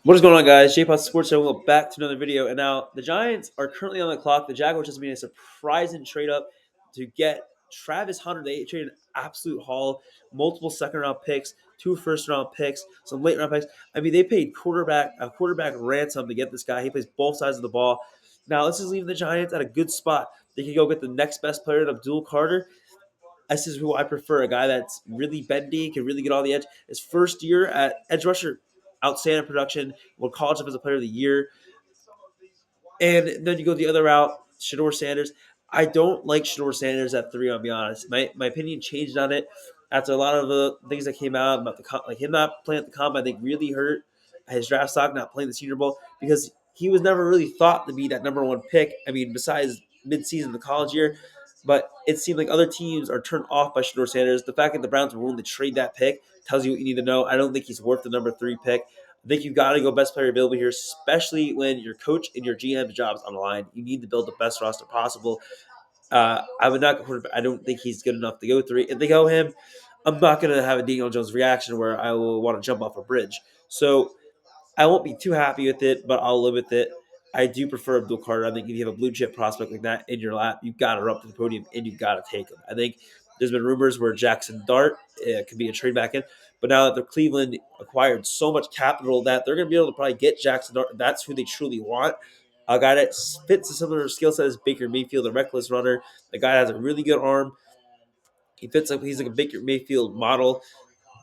What is going on, guys? JPOD-SPORTS here. Welcome back to another video. And now the Giants are currently on the clock. The Jaguars just made a surprising trade up to get Travis Hunter. They traded an absolute haul, multiple second-round picks, two first-round picks, some late-round picks. I mean, they paid a quarterback ransom to get this guy. He plays both sides of the ball. Now this is leaving the Giants at a good spot. They can go get the next best player, Abdul Carter. This is who I prefer, a guy that's really bendy, can really get all the edge. His first year at edge rusher, outstanding production, won college offensive player of the year. And then you go the other route, Shador Sanders. I don't like Shador Sanders at 3, I'll be honest. My opinion changed on it after a lot of the things that came out about like him not playing at the comp, I think really hurt his draft stock, not playing the Senior Bowl, because he was never really thought to be that number one pick. I mean, besides midseason the college year, but it seemed like other teams are turned off by Shador Sanders. The fact that the Browns were willing to trade that pick tells you what you need to know. I don't think he's worth the number 3 pick. I think you've got to go best player available here, especially when your coach and your GM job's on the line. You need to build the best roster possible. I would not go. I don't think he's good enough to go 3. If they go him, I'm not going to have a Daniel Jones reaction where I will want to jump off a bridge. So I won't be too happy with it, but I'll live with it. I do prefer Abdul Carter. I think if you have a blue chip prospect like that in your lap, you've got to run up to the podium and you've got to take him. I think there's been rumors where Jackson Dart could be a trade back in, but now that the Cleveland acquired so much capital that they're going to be able to probably get Jackson Dart. That's who they truly want. A guy that fits a similar skill set as Baker Mayfield, a reckless runner. The guy has a really good arm. He's like a Baker Mayfield model.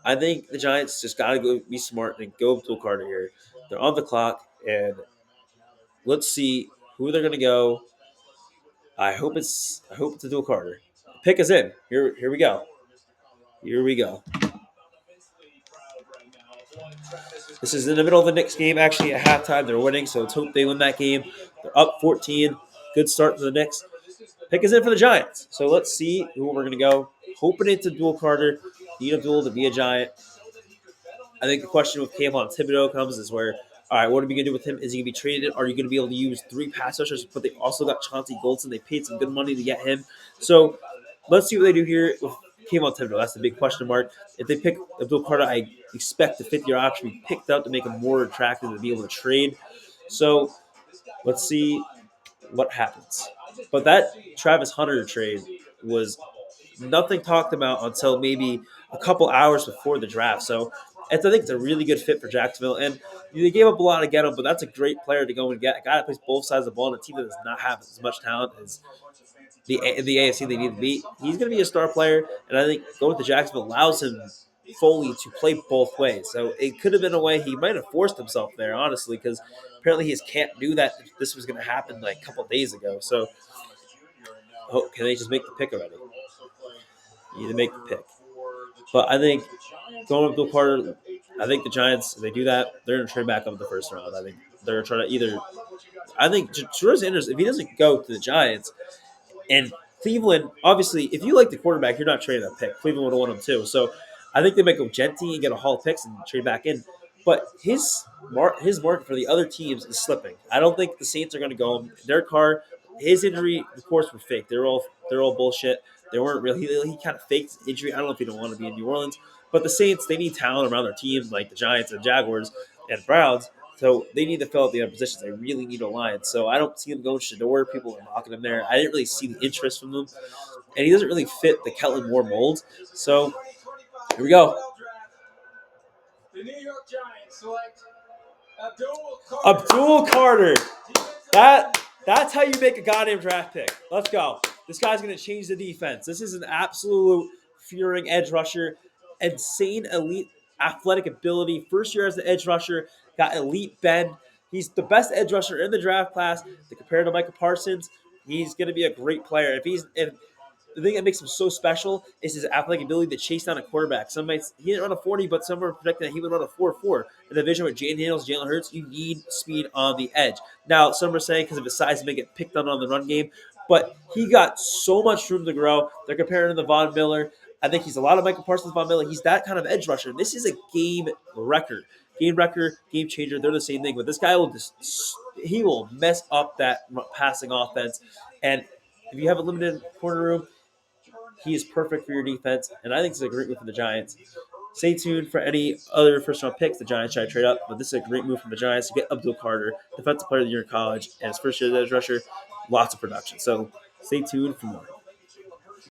I think the Giants just got to go be smart and go Abdul Carter here. They're on the clock, and let's see who they're going to go. I hope it's Abdul Carter. Pick us in. Here we go. Here we go. This is in the middle of the Knicks game. Actually, at halftime, they're winning, so let's hope they win that game. They're up 14. Good start for the Knicks. Pick us in for the Giants. So let's see who we're going to go. Hoping it's Abdul Carter. Need Abdul to be a Giant. I think the question with Kayvon Thibodeau comes is where, all right, what are we going to do with him? Is he going to be traded? Are you going to be able to use 3 pass rushers? But they also got Chauncey Goldson. They paid some good money to get him. So let's see what they do here with Kayvon Thibodeau. That's the big question mark. If they pick Abdul Carter, I expect the 5th-year option to be picked up to make him more attractive to be able to trade. So let's see what happens. But that Travis Hunter trade was nothing talked about until maybe a couple hours before the draft. So I think it's a really good fit for Jacksonville. And they gave up a lot to get him, but that's a great player to go and get. A guy that plays both sides of the ball and a team that does not have as much talent as the AFC they need to beat. He's going to be a star player, and I think going to Jacksonville allows him fully to play both ways. So it could have been a way he might have forced himself there, honestly, because apparently he can't do that. This was going to happen like a couple of days ago. So can they just make the pick already? You need to make the pick. But I think going with Bill Carter, I think the Giants, if they do that, they're going to trade back up in the first round. I think they're going to try to either. I think Shador Sanders, if he doesn't go to the Giants, and Cleveland, obviously, if you like the quarterback, you're not trading that pick. Cleveland would have won him too. So I think they might go Genti and get a haul of picks and trade back in. But his market for the other teams is slipping. I don't think the Saints are going to go. Derek Carr, his injury reports were fake. They're all bullshit. They weren't real. He kind of faked injury. I don't know if he don't want to be in New Orleans. But the Saints, they need talent around their teams like the Giants and Jaguars and Browns. So they need to fill out the other positions. They really need a line. So I don't see him going Shador. People are knocking him there. I didn't really see the interest from them. And he doesn't really fit the Kellen Moore mold. So here we go. The New York Giants select Abdul Carter. That's how you make a goddamn draft pick. Let's go. This guy's going to change the defense. This is an absolute fearing edge rusher. Insane elite athletic ability. First year as the edge rusher. Got elite bend. He's the best edge rusher in the draft class. To compare to Micah Parsons, he's going to be a great player. If the thing that makes him so special is his athletic ability to chase down a quarterback. He didn't run a 40, but some are predicting that he would run a 4.4. In the division with Jalen Daniels, Jalen Hurts, you need speed on the edge. Now, some are saying because of his size, he may get picked on the run game, but he got so much room to grow. They're comparing him to Von Miller. I think he's a lot of Michael Parsons, Von Miller. He's that kind of edge rusher. This is a game record. Game record, game changer. They're the same thing, but this guy he will mess up that passing offense. And if you have a limited corner room, he is perfect for your defense, and I think it's a great move for the Giants. Stay tuned for any other first-round picks. The Giants try to trade up, but this is a great move from the Giants to get Abdul, Defensive Player of the Year in college, and his first year as edge rusher. Lots of production. So stay tuned for more.